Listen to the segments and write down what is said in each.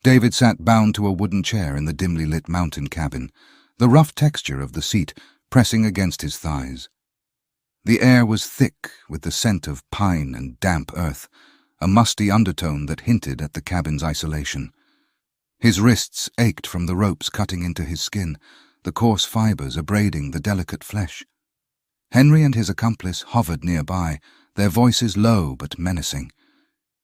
David sat bound to a wooden chair in the dimly lit mountain cabin, the rough texture of the seat pressing against his thighs. The air was thick with the scent of pine and damp earth, a musty undertone that hinted at the cabin's isolation. His wrists ached from the ropes cutting into his skin, the coarse fibers abrading the delicate flesh. Henry and his accomplice hovered nearby, their voices low but menacing.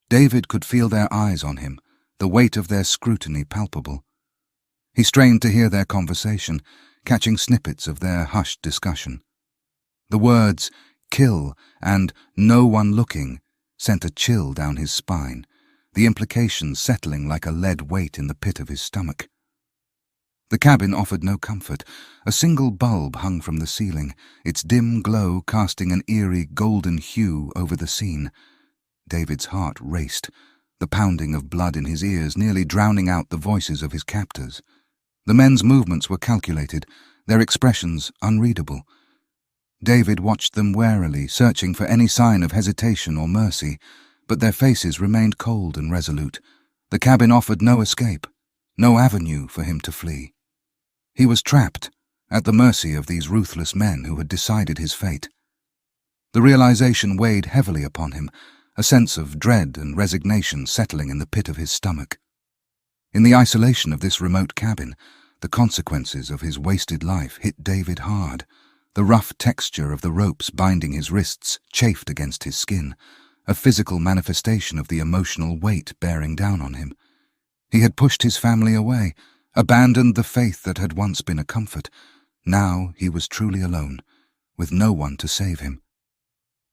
David could feel their eyes on him, the weight of their scrutiny palpable. He strained to hear their conversation, catching snippets of their hushed discussion. The words, "kill" and "no one looking," sent a chill down his spine, the implications settling like a lead weight in the pit of his stomach. The cabin offered no comfort. A single bulb hung from the ceiling, its dim glow casting an eerie golden hue over the scene. David's heart raced, the pounding of blood in his ears nearly drowning out the voices of his captors. The men's movements were calculated, their expressions unreadable. David watched them warily, searching for any sign of hesitation or mercy, but their faces remained cold and resolute. The cabin offered no escape, no avenue for him to flee. He was trapped, at the mercy of these ruthless men who had decided his fate. The realization weighed heavily upon him, a sense of dread and resignation settling in the pit of his stomach. In the isolation of this remote cabin, the consequences of his wasted life hit David hard. The rough texture of the ropes binding his wrists chafed against his skin, a physical manifestation of the emotional weight bearing down on him. He had pushed his family away, abandoned the faith that had once been a comfort. Now he was truly alone, with no one to save him.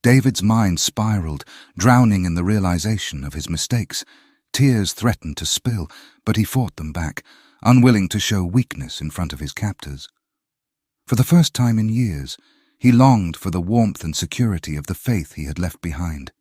David's mind spiraled, drowning in the realization of his mistakes. Tears threatened to spill, but he fought them back, unwilling to show weakness in front of his captors. For the first time in years, he longed for the warmth and security of the faith he had left behind.